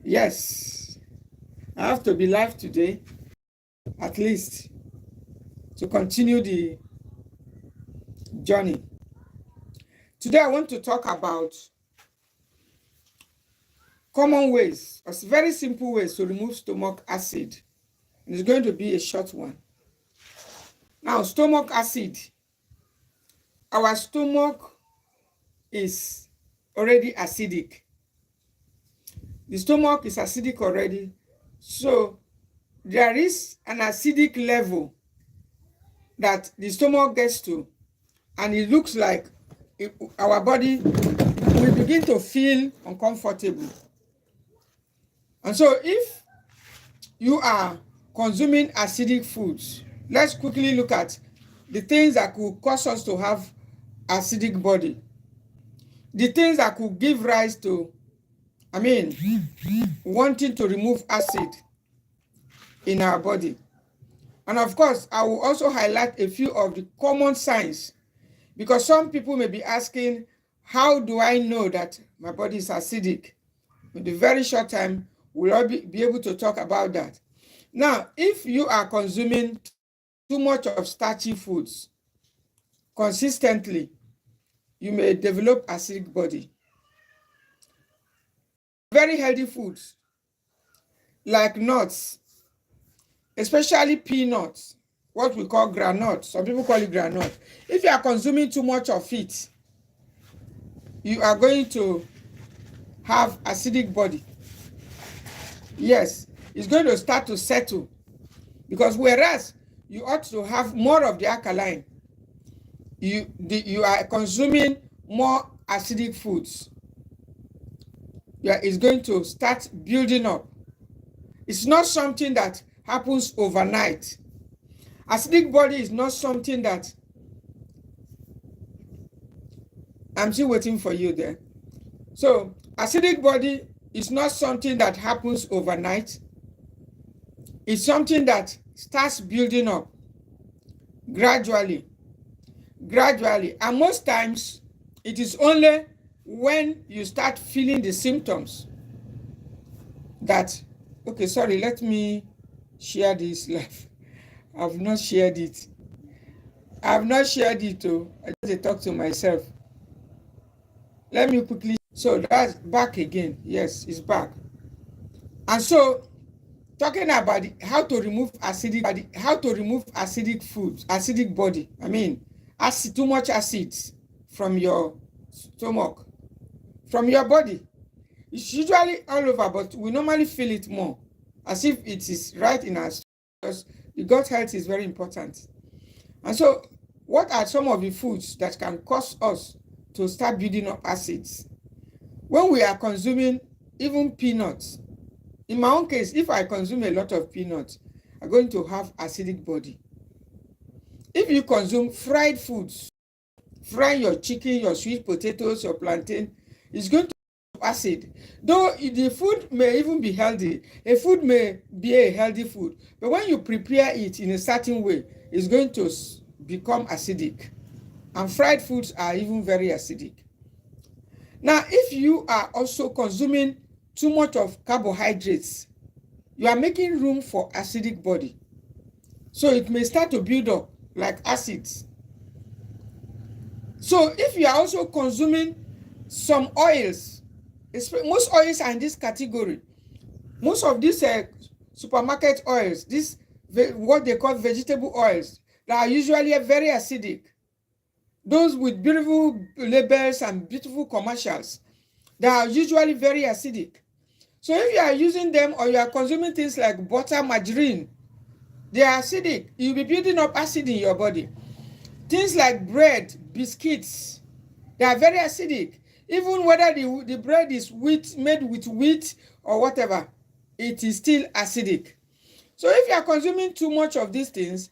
Yes, I have to be live today, at least, to continue the journey. Today, I want to talk about common ways, very simple ways to remove stomach acid. And it's going to be a short one. Now, stomach acid. Our stomach is already acidic. The stomach is acidic already. So, there is an acidic level that the stomach gets to, and it looks like our body will begin to feel uncomfortable. And so if you are consuming acidic foods, let's quickly look at the things that could cause us to have acidic body. The things that could give rise to, wanting to remove acid in our body. And of course, I will also highlight a few of the common signs, because some people may be asking, how do I know that my body is acidic? In the very short time, we'll all be able to talk about that. Now, if you are consuming too much of starchy foods consistently, you may develop acidic body. Very healthy foods like nuts, especially peanuts, what we call groundnut. Some people call it groundnut. If you are consuming too much of it, you are going to have acidic body. Yes, it's going to start to settle, because whereas you ought to have more of the alkaline, you are consuming more acidic foods. It's going to start building up. It's not something that happens overnight. Acidic body is not something that, I'm still waiting for you there. So acidic body is not something that happens overnight. It's something that starts building up gradually. And most times, it is only when you start feeling the symptoms that, okay, sorry, let me share this live. I've not shared it. I just talk to myself. Let me quickly. So that's back again. Yes, it's back. And so, talking about how to remove acidic foods, acidic body. Too much acids from your stomach, from your body. It's usually all over, but we normally feel it more, as if it is right in our stomach, because the gut health is very important. And so, what are some of the foods that can cause us to start building up acids? When we are consuming even peanuts, in my own case, if I consume a lot of peanuts, I'm going to have acidic body. If you consume fried foods, frying your chicken, your sweet potatoes, your plantain, it's going to have acid. Though the food may even be healthy, a food may be a healthy food, but when you prepare it in a certain way, it's going to become acidic. And fried foods are even very acidic. Now, if you are also consuming too much of carbohydrates, you are making room for acidic body. So it may start to build up like acids. So if you are also consuming some oils, most oils are in this category. Most of these supermarket oils, what they call vegetable oils, that are usually very acidic. Those with beautiful labels and beautiful commercials, they are usually very acidic. So if you are using them, or you are consuming things like butter, margarine, they are acidic. You'll be building up acid in your body. Things like bread, biscuits, they are very acidic. Even whether the bread is made with wheat or whatever, it is still acidic. So if you are consuming too much of these things,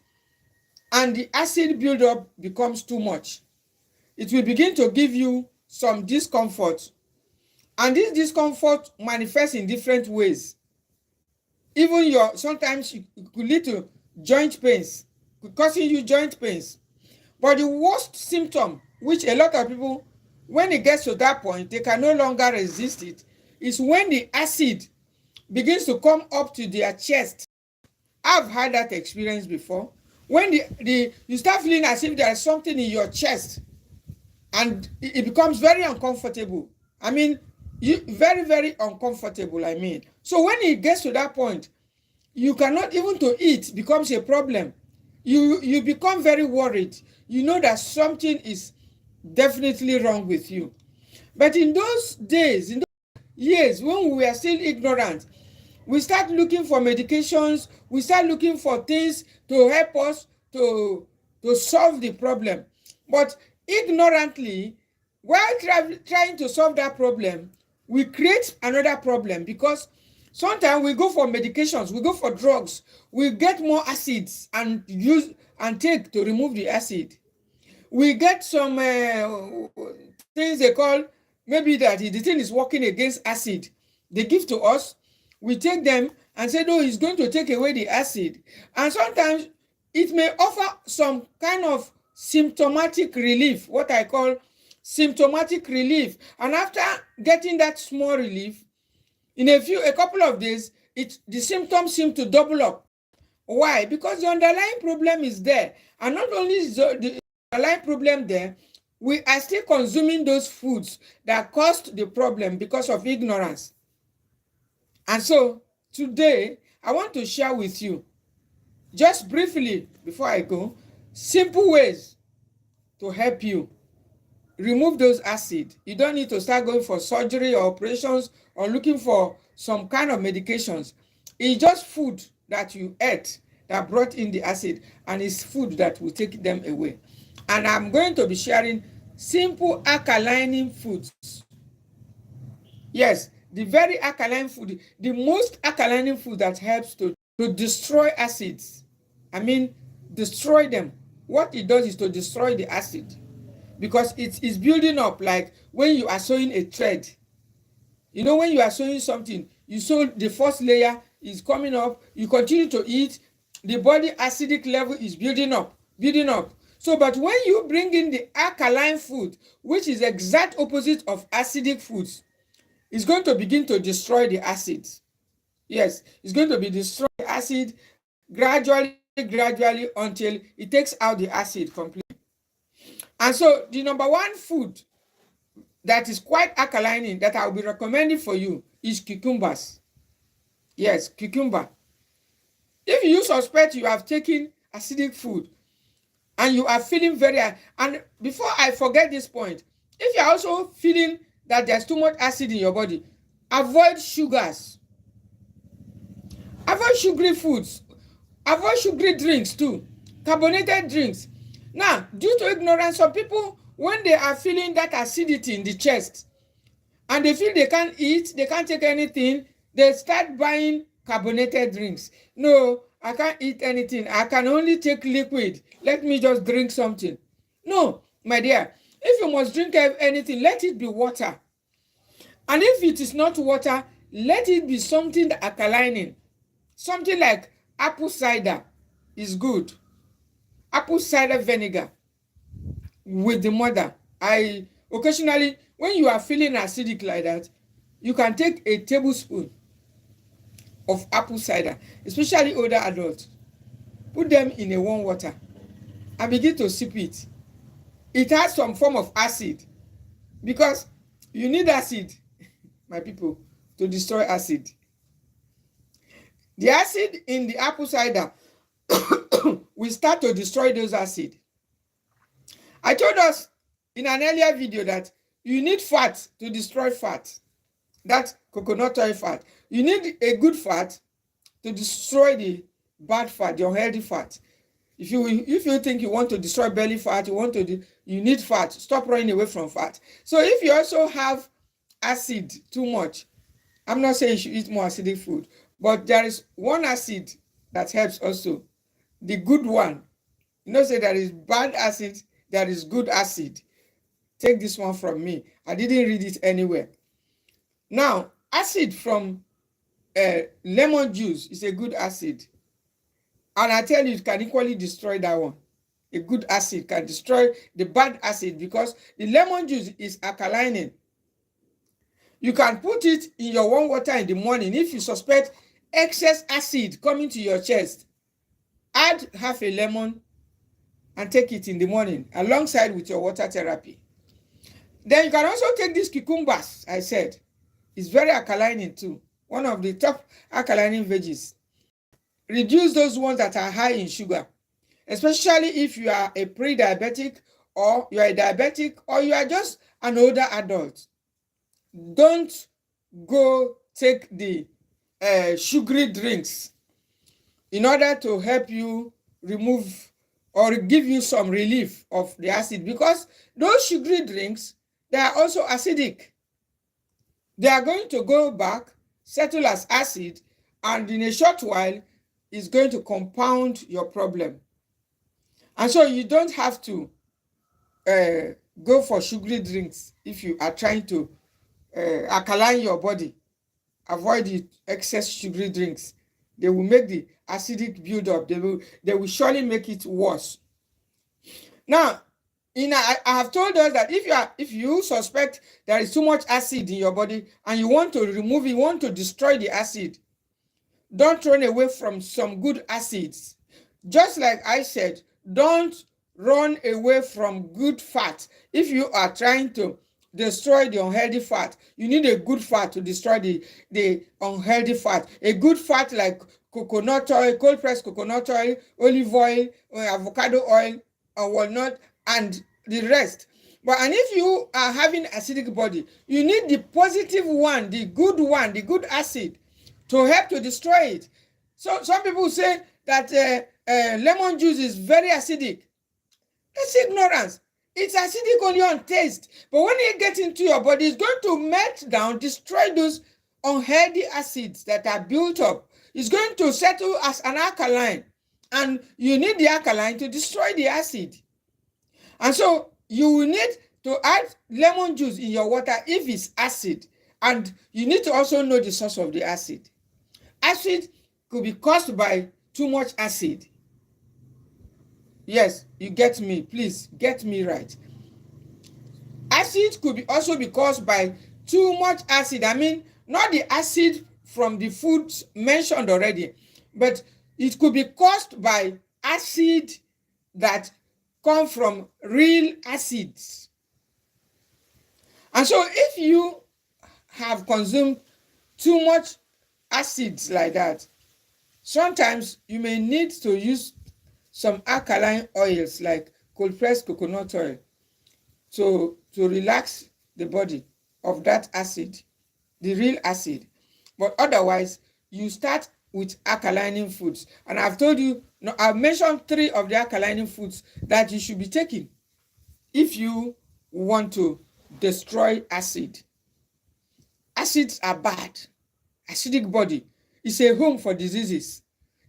and the acid buildup becomes too much, it will begin to give you some discomfort. And this discomfort manifests in different ways. Even sometimes it could lead to joint pains, causing you joint pains. But the worst symptom, which a lot of people, when it gets to that point, they can no longer resist it, is when the acid begins to come up to their chest. I've had that experience before. When you start feeling as if there is something in your chest, and it becomes very uncomfortable. I mean, very, very uncomfortable, I mean. So when it gets to that point, you cannot even to eat becomes a problem. You become very worried. You know that something is definitely wrong with you. But in those days, in those years when we were still ignorant, we start looking for medications, we start looking for things to help us to solve the problem. But ignorantly, while trying to solve that problem, we create another problem, because sometimes we go for medications, we go for drugs, we get more acids and use and take to remove the acid. We get some things they call, maybe that the thing is working against acid. They give to us, we take them and say, no, it's going to take away the acid. And sometimes it may offer some kind of symptomatic relief, what I call symptomatic relief. And after getting that small relief, in a couple of days, the symptoms seem to double up. Why? Because the underlying problem is there. And not only is the underlying problem there, we are still consuming those foods that caused the problem because of ignorance. And so today, I want to share with you, just briefly before I go, simple ways to help you remove those acid. You don't need to start going for surgery or operations or looking for some kind of medications. It's just food that you ate that brought in the acid, and it's food that will take them away. And I'm going to be sharing simple alkalining foods. Yes, the very alkaline food, the most alkalining food that helps to destroy acids. I mean, destroy them. What it does is to destroy the acid, because it is building up, like when you are sewing a thread. You know, when you are sewing something, you sew the first layer is coming up, you continue to eat, the body acidic level is building up, building up. So, but when you bring in the alkaline food, which is exact opposite of acidic foods, it's going to begin to destroy the acids. Yes, it's going to be destroy the acid gradually until it takes out the acid completely. And so the number one food that is quite alkalining that I'll be recommending for you is cucumbers. Yes, cucumber. If you suspect you have taken acidic food and you are feeling very, and before I forget this point, if you're also feeling that there's too much acid in your body, avoid sugars. Avoid sugary foods. Avoid sugary drinks too. Carbonated drinks. Now, due to ignorance, some people, when they are feeling that acidity in the chest and they feel they can't eat, they can't take anything, they start buying carbonated drinks. No, I can't eat anything. I can only take liquid. Let me just drink something. No, my dear, if you must drink anything, let it be water. And if it is not water, let it be something alkalining. Something like apple cider is good. Apple cider vinegar with the mother. I occasionally, when you are feeling acidic like that, you can take a tablespoon of apple cider, especially older adults. Put them in a warm water and begin to sip it. It has some form of acid, because you need acid, my people, to destroy acid. The acid in the apple cider will start to destroy those acid. I told us in an earlier video that you need fat to destroy fat. That's coconut oil fat. You need a good fat to destroy the bad fat, the unhealthy fat. If you think you want to destroy belly fat, you need fat. Stop running away from fat. So if you also have acid too much, I'm not saying you should eat more acidic food, but there is one acid that helps also, the good one. You know, say there is bad acid, there is good acid. Take this one from me. I didn't read it anywhere. Now, acid from lemon juice is a good acid. And I tell you, it can equally destroy that one. A good acid can destroy the bad acid, because the lemon juice is alkalining. You can put it in your warm water in the morning. If you suspect excess acid coming to your chest, add half a lemon and take it in the morning alongside with your water therapy. Then you can also take these cucumbers, I said. It's very alkaline too. One of the top alkaline veggies. Reduce those ones that are high in sugar, especially if you are a pre-diabetic or you are a diabetic or you are just an older adult. Don't go take the sugary drinks in order to help you remove or give you some relief of the acid, because those sugary drinks, they are also acidic. They are going to go back, settle as acid, and in a short while, it's going to compound your problem. And so you don't have to go for sugary drinks if you are trying to alkaline your body. Avoid the excess sugary drinks. They will make the acidic buildup. They will surely make it worse. Now, I have told us that if you suspect there is too much acid in your body and you want to remove it, you want to destroy the acid, don't run away from some good acids. Just like I said, don't run away from good fat. If you are trying to destroy the unhealthy fat, you need a good fat to destroy the unhealthy fat. A good fat like coconut oil, cold pressed coconut oil, olive oil, avocado oil, or walnut, and the rest. And if you are having acidic body, you need the positive one, the good acid to help to destroy it. So some people say that lemon juice is very acidic. That's ignorance. It's acidic only on taste. But when it gets into your body, it's going to melt down, destroy those unhealthy acids that are built up. It's going to settle as an alkaline. And you need the alkaline to destroy the acid. And so you will need to add lemon juice in your water if it's acid. And you need to also know the source of the acid. Acid could be caused by too much acid. Yes, you get me. Please get me right. Acid could also be caused by too much acid. I mean, not the acid from the foods mentioned already, but it could be caused by acid that come from real acids. And so if you have consumed too much acids like that, sometimes you may need to use some alkaline oils like cold pressed coconut oil to relax the body of that acid, the real acid. But otherwise, you start with alkalining foods. And I've told you, I've mentioned 3 of the alkalining foods that you should be taking if you want to destroy acid. Acids are bad. Acidic body is a home for diseases.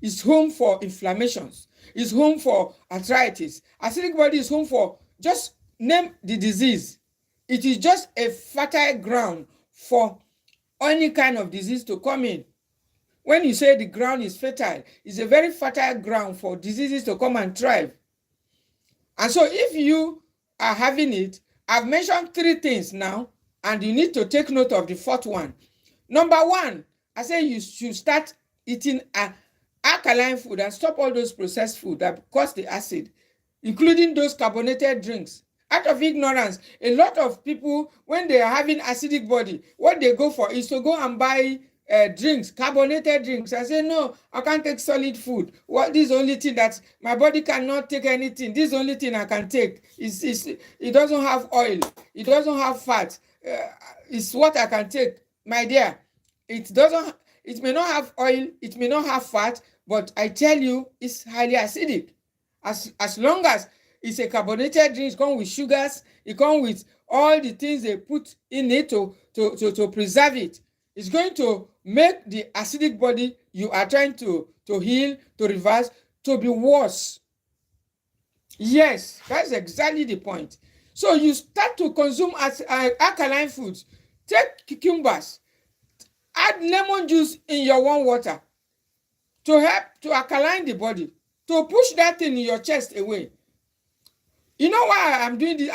It's home for inflammations. It's home for arthritis. Acidic body is home for, just name the disease. It is just a fertile ground for any kind of disease to come in. When you say the ground is fertile, it's a very fertile ground for diseases to come and thrive. And so if you are having it, I've mentioned 3 things now, and you need to take note of the 4th one. Number 1, I say you should start eating alkaline food and stop all those processed food that cause the acid, including those carbonated drinks. Out of ignorance, a lot of people, when they are having acidic body, what they go for is to go and buy drinks, carbonated drinks. I say, no, I can't take solid food. This is the only thing that my body cannot take anything. This is the only thing I can take. It doesn't have oil. It doesn't have fat. It's what I can take. My dear, it may not have oil. It may not have fat, but I tell you, it's highly acidic. As long as it's a carbonated drink, it comes with sugars, it comes with all the things they put in it to preserve it. It's going to make the acidic body you are trying to heal, to reverse, to be worse. Yes, that's exactly the point. So you start to consume alkaline foods. Take cucumbers. Add lemon juice in your warm water to help to alkaline the body, to push that thing in your chest away. You know why I'm doing this?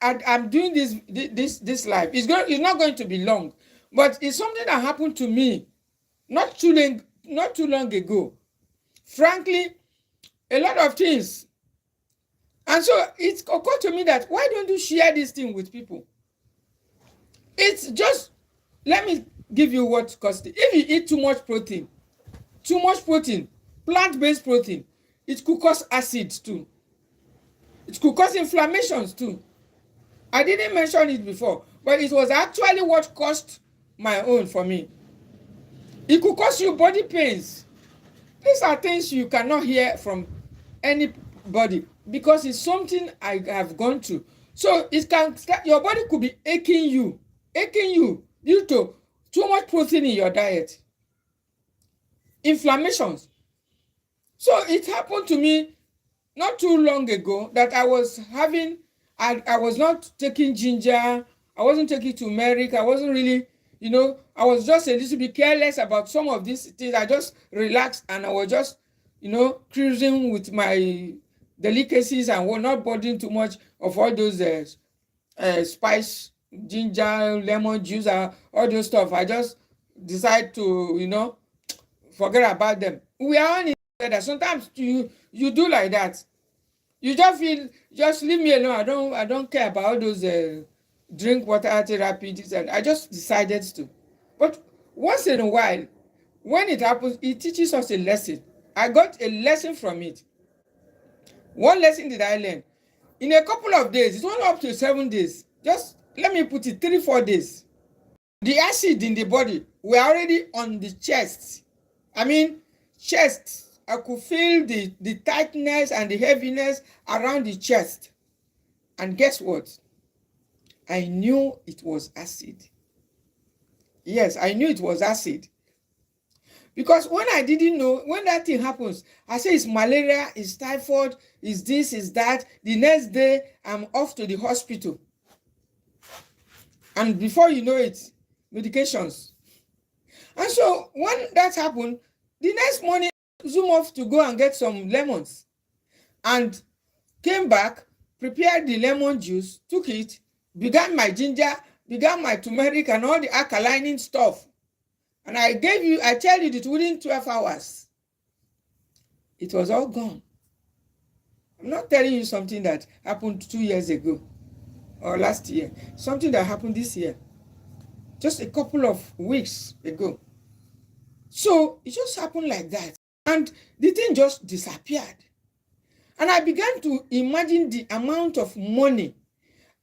I'm doing this live. It's not going to be long, But it's something that happened to me not too long ago. Frankly, a lot of things. And so it occurred to me that why don't you share this thing with people? It's just, let me give you what costs it. If you eat too much protein, plant-based protein, it could cause acids too. It could cause inflammations too. I didn't mention it before, but it was actually what caused my own for me. It could cause you body pains. These are things you cannot hear from anybody because it's something I have gone through. So it can start, your body could be aching you due to too much protein in your diet. Inflammations. So it happened to me not too long ago that I was not taking ginger, I wasn't taking turmeric, I wasn't really, I was just a little bit careless about some of these things. I just relaxed and I was just, cruising with my delicacies and was not bothering too much of all those spice, ginger, lemon juice, all those stuff. I just decided to, forget about them. We are on together. Sometimes you do like that. You just feel, just leave me alone. I don't care about all those drink water therapy. And I just decided to. But once in a while, when it happens, it teaches us a lesson. I got a lesson from it. One lesson did I learn. In a couple of days, it's not up to 7 days. Just let me put it 3-4 days. The acid in the body were already on the chest. I mean, chest. I could feel the tightness and the heaviness around the chest. And guess what? I knew it was acid. Yes, I knew it was acid. Because when I didn't know, when that thing happens, I say it's malaria, it's typhoid, it's this, it's that. The next day, I'm off to the hospital. And before you know it, medications. And so when that happened, the next morning, zoom off to go and get some lemons. And came back, prepared the lemon juice, took it, began my ginger, began my turmeric and all the alkalining stuff. And I tell you that within 12 hours, it was all gone. I'm not telling you something that happened 2 years ago or last year. Something that happened this year. Just a couple of weeks ago. So it just happened like that. And the thing just disappeared. And I began to imagine the amount of money,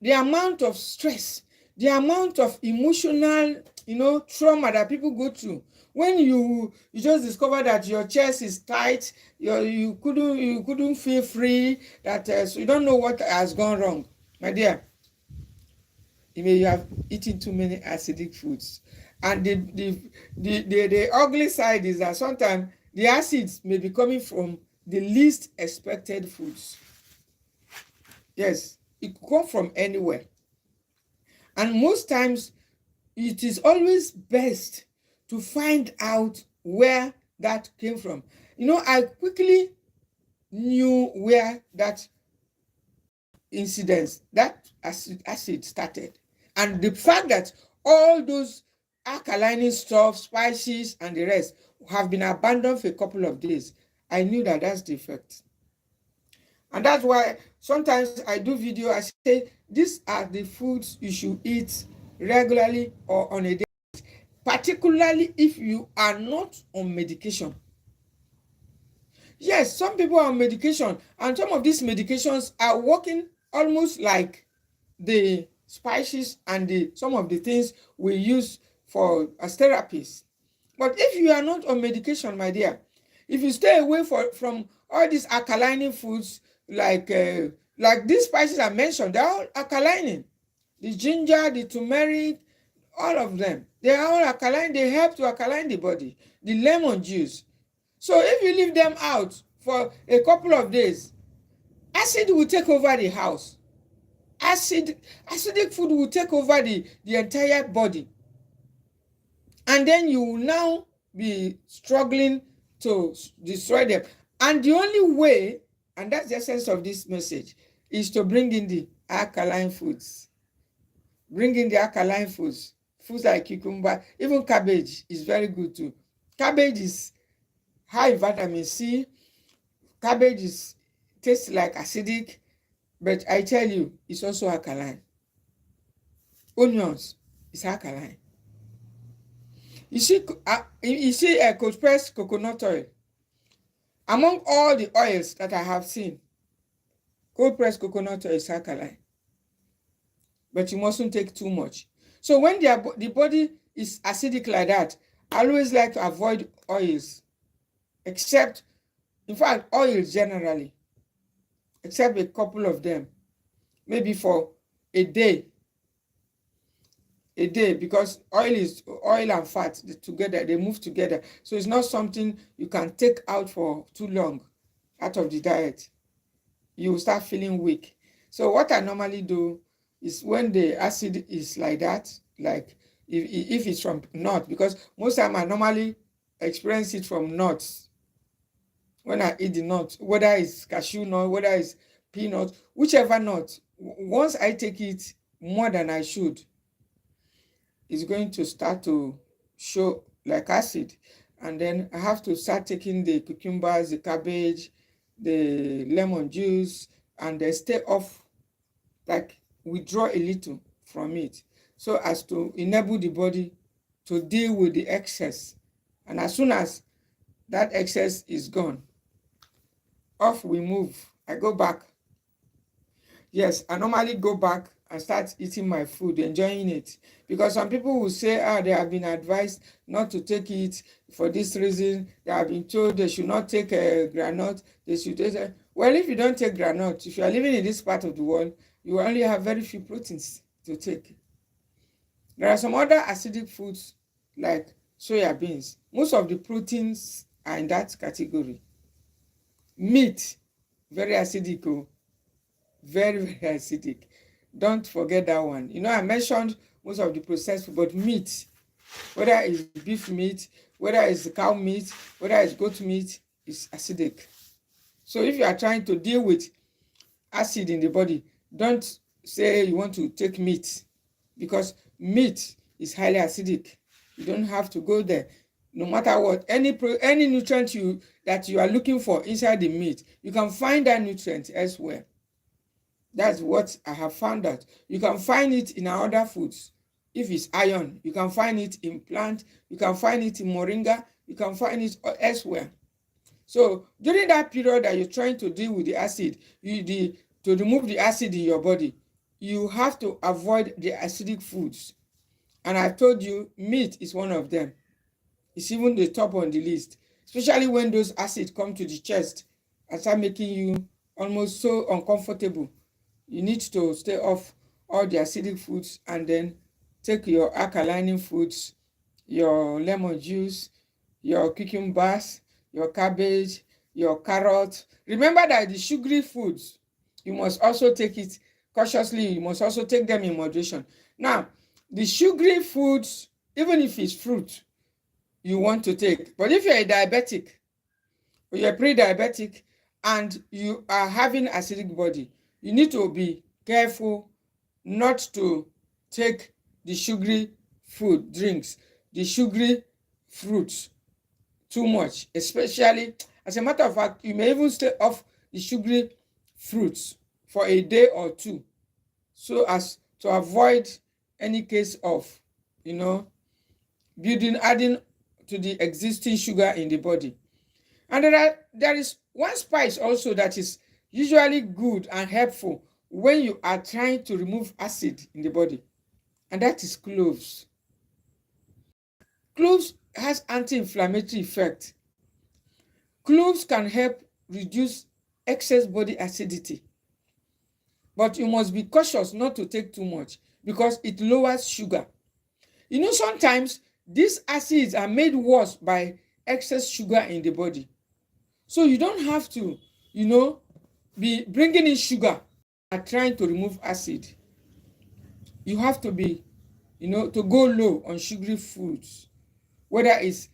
the amount of stress, the amount of emotional, trauma that people go through. When you just discover that your chest is tight, you couldn't feel free, that so you don't know what has gone wrong. My dear, you have eaten too many acidic foods. And the ugly side is that sometimes the acids may be coming from the least expected foods. Yes, it could come from anywhere. And most times, it is always best to find out where that came from. I quickly knew where that incident, that acid started. And the fact that all those alkalining stuff, spices, and the rest have been abandoned for a couple of days, I knew that that's the effect. And that's why sometimes I do video, I say, these are the foods you should eat regularly or on a day, particularly if you are not on medication. Yes, some people are on medication, and some of these medications are working almost like the spices and some of the things we use for as therapies. But if you are not on medication, my dear, if you stay away from all these alkalining foods, like these spices I mentioned, they're all alkalining. The ginger, the turmeric, all of them, they are all alkaline. They help to alkaline the body. The lemon juice. So if you leave them out for a couple of days, acid will take over the house. Acidic food will take over the entire body. And then you will now be struggling to destroy them. And the only way, and that's the essence of this message, is to bring in the alkaline foods. Bring in the alkaline foods. foods like cucumber, even cabbage is very good too. Cabbage is high in vitamin C. Cabbage is tastes like acidic, but I tell you, it's also alkaline. Onions is alkaline. You see, cold pressed coconut oil. Among all the oils that I have seen, cold pressed coconut oil is alkaline, but you mustn't take too much. So when the body is acidic like that, I always like to avoid oils, except, in fact, oils generally, except a couple of them, maybe for a day, because oil and fat together, they move together. So it's not something you can take out for too long out of the diet. You will start feeling weak. So what I normally do is when the acid is like that, like if it's from nut, because most time I normally experience it from nuts when I eat the nut, whether it's cashew nut, whether it's peanut, whichever nut. Once I take it more than I should, it's going to start to show like acid. And then I have to start taking the cucumbers, the cabbage, the lemon juice, and they stay off, like withdraw a little from it, so as to enable the body to deal with the excess. And as soon as that excess is gone, off we move. I go back. Yes, I normally go back and start eating my food, enjoying it. Because some people will say, they have been advised not to take it for this reason. They have been told they should not take a granite. They should take well, if you don't take granite, if you are living in this part of the world, you only have very few proteins to take. There are some other acidic foods like soya beans. Most of the proteins are in that category. Meat, very acidic. Very, very acidic. Don't forget that one. I mentioned most of the processed food, but meat, whether it's beef meat, whether it's cow meat, whether it's goat meat, is acidic. So if you are trying to deal with acid in the body, don't say you want to take meat, because meat is highly acidic. You don't have to go there. No matter what, any nutrient that you are looking for inside the meat, you can find that nutrient elsewhere. That's what I have found out. You can find it in other foods. If it's iron, you can find it in plant, you can find it in moringa, you can find it elsewhere. So during that period that you're trying to deal with the acid, to remove the acid in your body, you have to avoid the acidic foods. And I've told you, meat is one of them. It's even the top on the list, especially when those acids come to the chest and start making you almost so uncomfortable. You need to stay off all the acidic foods and then take your alkalining foods, your lemon juice, your cucumbers, your cabbage, your carrot. Remember that the sugary foods, you must also take it cautiously. You must also take them in moderation. Now, the sugary foods, even if it's fruit, you want to take. But if you're a diabetic, or you're pre-diabetic, and you are having acidic body, you need to be careful not to take the sugary food drinks, the sugary fruits too much, especially, as a matter of fact, you may even stay off the sugary fruits for a day or two, so as to avoid any case of, adding to the existing sugar in the body. And there is one spice also that is usually good and helpful when you are trying to remove acid in the body, and that is cloves. Cloves has anti-inflammatory effect. Cloves can help reduce excess body acidity, but you must be cautious not to take too much because it lowers sugar. Sometimes these acids are made worse by excess sugar in the body. So you don't have to, be bringing in sugar and trying to remove acid. You have to be, to go low on sugary foods, whether it's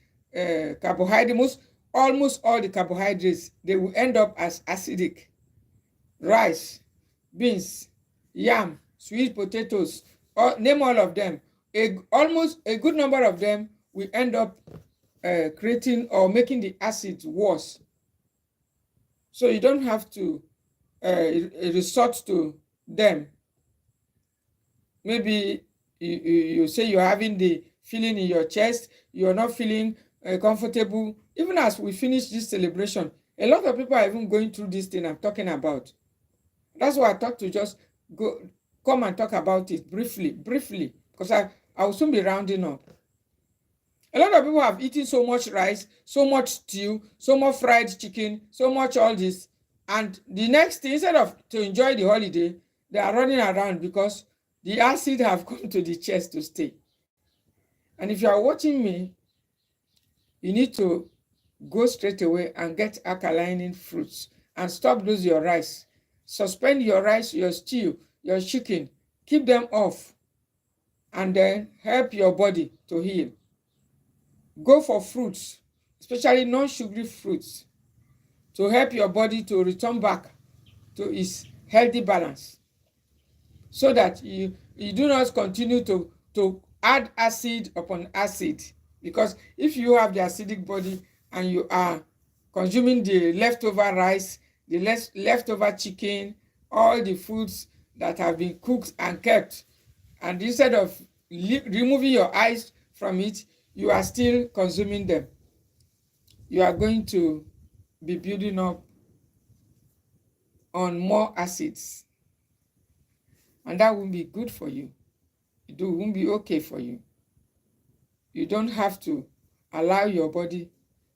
carbohydrates. Almost all the carbohydrates, they will end up as acidic. Rice, beans, yam, sweet potatoes, name all of them. almost a good number of them will end up creating or making the acid worse. So you don't have to resort to them. Maybe you say you're having the feeling in your chest, you're not feeling comfortable. Even as we finish this celebration, a lot of people are even going through this thing I'm talking about. That's why I thought to just come and talk about it briefly, because I will soon be rounding up. A lot of people have eaten so much rice, so much stew, so much fried chicken, so much all this. And the next thing, instead of to enjoy the holiday, they are running around because the acid have come to the chest to stay. And if you are watching me, you need to go straight away and get alkalining fruits and stop those your rice. Suspend your rice, your stew, your chicken. Keep them off and then help your body to heal. Go for fruits, especially non-sugary fruits, to help your body to return back to its healthy balance, so that you do not continue to add acid upon acid. Because if you have the acidic body and you are consuming the leftover rice, the leftover chicken, all the foods that have been cooked and kept, and instead of removing your eyes from it, you are still consuming them, you are going to be building up on more acids, and that won't be good for you. It won't be okay for you. You don't have to allow your body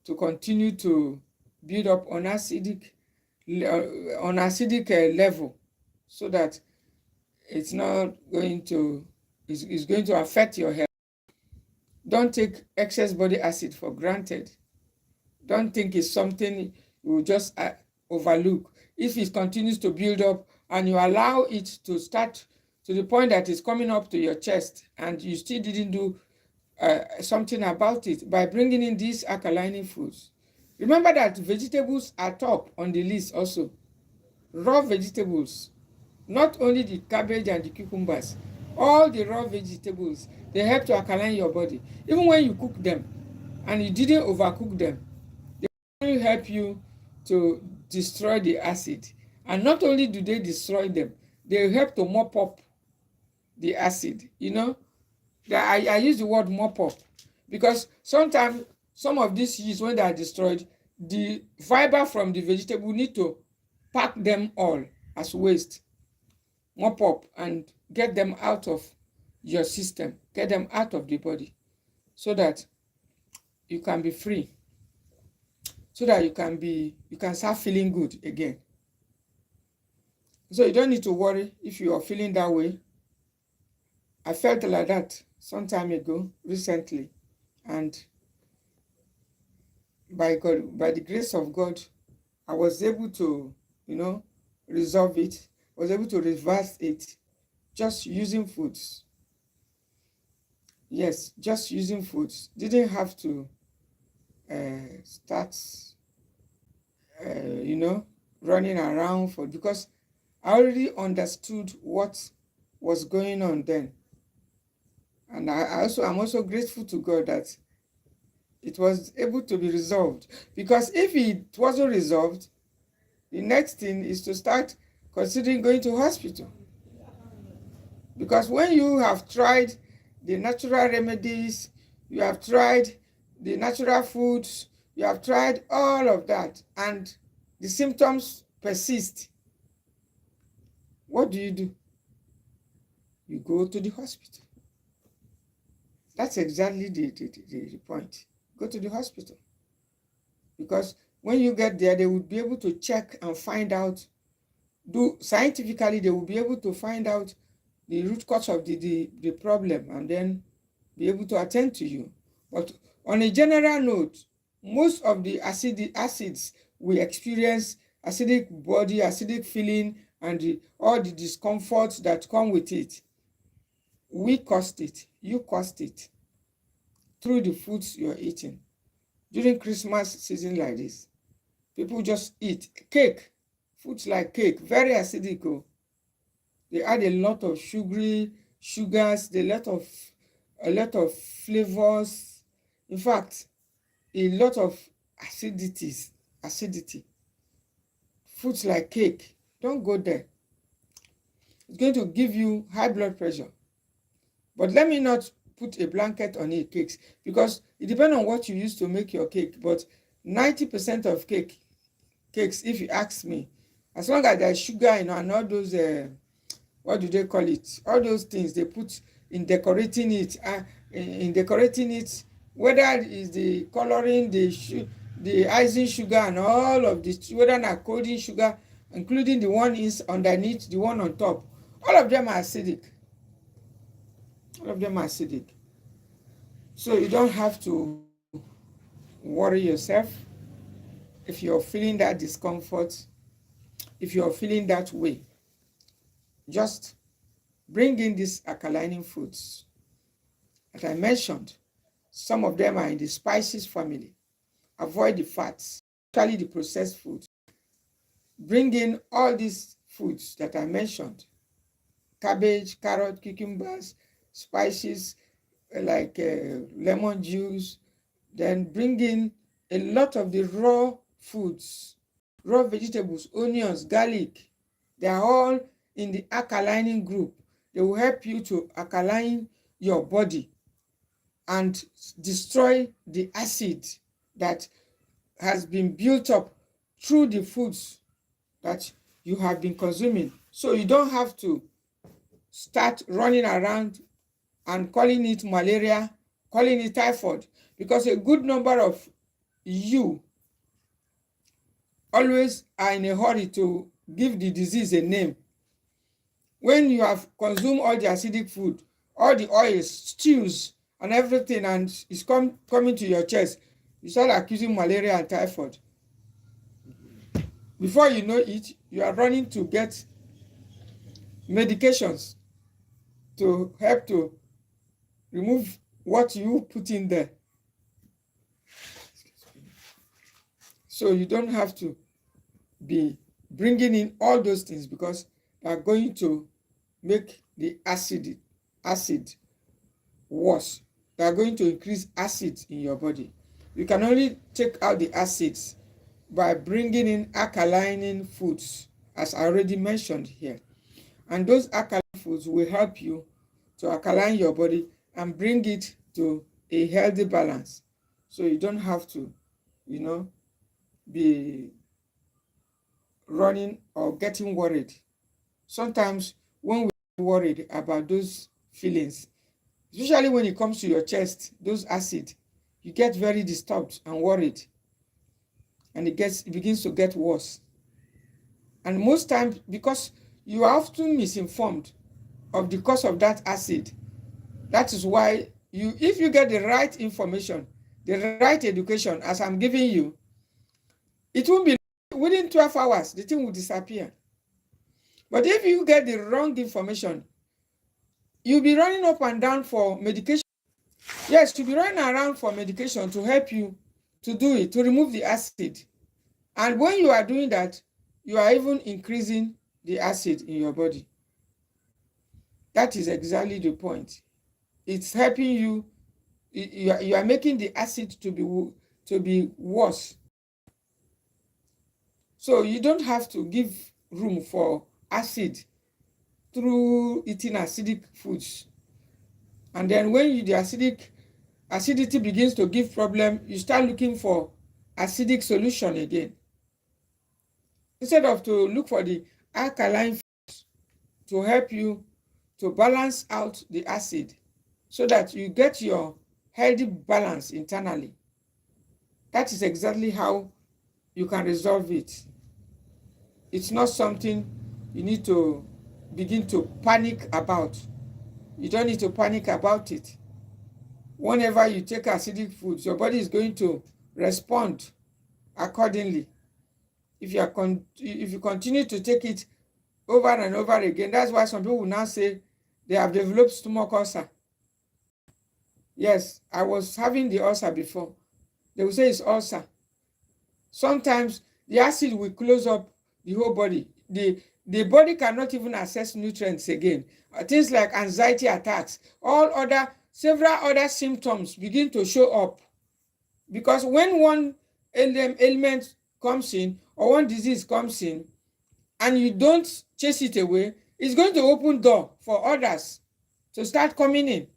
to continue to build up on acidic level, so that it's not going to it's going to affect your health. Don't take excess body acid for granted. Don't think it's something you will just overlook. If it continues to build up and you allow it to start to the point that it's coming up to your chest and you still didn't do something about it by bringing in these alkalining foods. Remember that vegetables are top on the list also. Raw vegetables, not only the cabbage and the cucumbers, all the raw vegetables, they help to alkaline your body. Even when you cook them and you didn't overcook them, they will help you to destroy the acid. And not only do they destroy them, they help to mop up the acid. You know, I use the word mop up because sometimes some of these yeasts, when they are destroyed, the fiber from the vegetable need to pack them all as waste, mop up and get them out of your system, get them out of the body, so that you can be free, so that you can start feeling good again. So you don't need to worry if you are feeling that way. I felt like that some time ago, recently, and by the grace of God, I was able to, resolve it, was able to reverse it, just using foods. Yes, just using foods. Didn't have to start, running around because I already understood what was going on then. And I'm also grateful to God that it was able to be resolved. Because if it wasn't resolved, the next thing is to start considering going to hospital. Because when you have tried the natural remedies, you have tried the natural foods, you have tried all of that, and the symptoms persist, what do? You go to the hospital. That's exactly the point. Go to the hospital. Because when you get there, they will be able to check and find out, scientifically, they will be able to find out the root cause of the problem and then be able to attend to you. But on a general note, most of the acids we experience, acidic body, acidic feeling, and all the discomforts that come with it, we caused it, you caused it through the foods you're eating. During Christmas season like this, people just eat cake, foods like cake, very acidic. They add a lot of sugars, a lot of a lot of flavors. In fact, a lot of acidity. Foods like cake, don't go there. It's going to give you high blood pressure. But let me not put a blanket on it, cakes, because it depends on what you use to make your cake. But 90% of cakes, if you ask me, as long as there's sugar, and all those, what do they call it? All those things they put in decorating it, whether it's the coloring, the icing sugar, and all of this, whether not coating sugar, including the one is underneath, the one on top, all of them are acidic. All of them are acidic. So you don't have to worry yourself if you're feeling that discomfort, if you're feeling that way. Just bring in these alkalining foods. As I mentioned, some of them are in the spices family. Avoid the fats, especially the processed foods. Bring in all these foods that I mentioned: cabbage, carrot, cucumbers, spices like lemon juice. Then bring in a lot of the raw foods, raw vegetables, onions, garlic. They are all in the alkalining group. They will help you to alkaline your body and destroy the acid that has been built up through the foods that you have been consuming. So you don't have to start running around and calling it malaria, calling it typhoid, because a good number of you always are in a hurry to give the disease a name. When you have consumed all the acidic food, all the oils, stews, and everything, and it's coming to your chest, you start accusing malaria and typhoid. Before you know it, you are running to get medications to help to remove what you put in there. So you don't have to be bringing in all those things, because they are going to make the acid worse. They are going to increase acid in your body. You can only take out the acids by bringing in alkalining foods, as I already mentioned here. And those alkaline foods will help you to alkaline your body and bring it to a healthy balance. So you don't have to, be running or getting worried. Sometimes when we're worried about those feelings, especially when it comes to your chest, those acid, you get very disturbed and worried, and it begins to get worse. And most times, because you are often misinformed of the cause of that acid, that is why if you get the right information, the right education, as I'm giving you, it won't be within 12 hours, the thing will disappear. But if you get the wrong information, you'll be running up and down for medication. Yes, you'll be running around for medication to help you to do it, to remove the acid. And when you are doing that, you are even increasing the acid in your body. That is exactly the point. It's helping you. You are making the acid to be worse. So you don't have to give room for acid through eating acidic foods. And then when the acidity begins to give problem, you start looking for acidic solution again, instead of to look for the alkaline foods to help you to balance out the acid, so that you get your healthy balance internally. That is exactly how you can resolve it. It's not something you need to begin to panic about. You don't need to panic about it. Whenever you take acidic foods, your body is going to respond accordingly. If you continue to take it over and over again, that's why some people will now say they have developed stomach ulcer. Yes, I was having the ulcer before. They will say it's ulcer. Sometimes the acid will close up the whole body. The body cannot even access nutrients again. Things like anxiety attacks, all other several other symptoms begin to show up. Because when one ailment comes in, or one disease comes in, and you don't chase it away, it's going to open door for others to start coming in.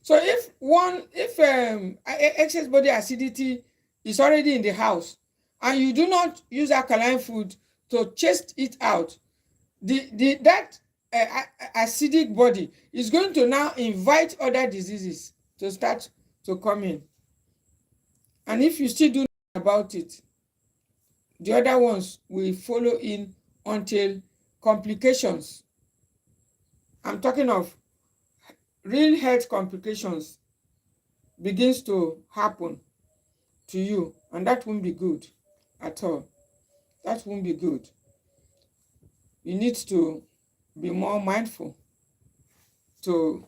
So if excess body acidity is already in the house, and you do not use alkaline food to chase it out, that acidic body is going to now invite other diseases to start to come in. And if you still do nothing about it, the other ones will follow in until complications, I'm talking of real health complications, begins to happen to you, and that won't be good at all. That won't be good. You need to be more mindful to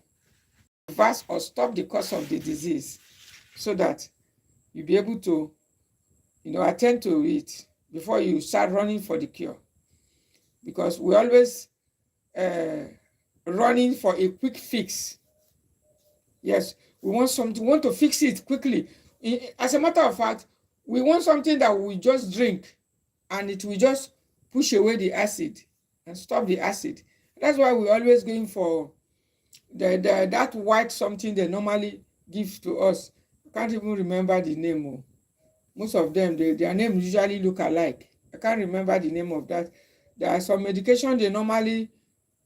reverse or stop the cause of the disease, so that you'll be able to, attend to it before you start running for the cure. Because we always running for a quick fix. Yes, we want to fix it quickly. As a matter of fact, we want something that we just drink and it will just push away the acid and stop the acid. That's why we're always going for that white something they normally give to us. I can't even remember the name. Most of them, their names usually look alike. I can't remember the name of that. There are some medication they normally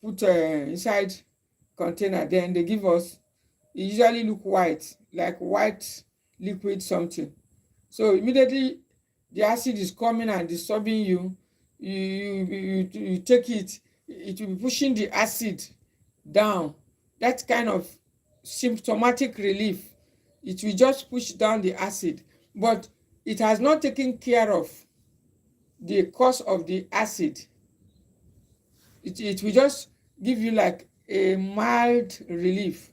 put inside container, then they give us. It usually look white, like white liquid something. So immediately the acid is coming and disturbing you. You take it, it will be pushing the acid down. That kind of symptomatic relief, it will just push down the acid, but it has not taken care of the cause of the acid. It will just give you like a mild relief,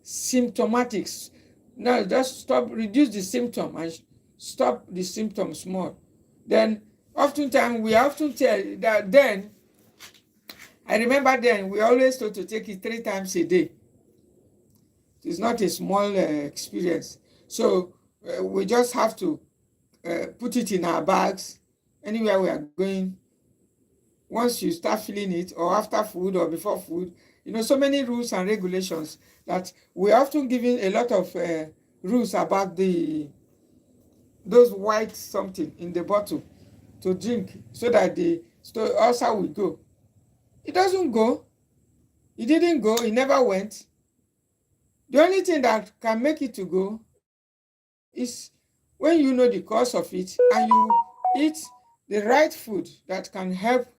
symptomatics. Now just reduce the symptom and stop the symptoms more. Then oftentimes we often tell that, then I remember then we always told to take it 3 times a day. It's not a small experience. So we just have to put it in our bags anywhere we are going. Once you start feeling it, or after food or before food, so many rules and regulations that we're often given a lot of rules about those white something in the bottle to drink, so that the ulcer will go. It doesn't go. It didn't go. It never went. The only thing that can make it to go is when you know the cause of it and you eat the right food that can help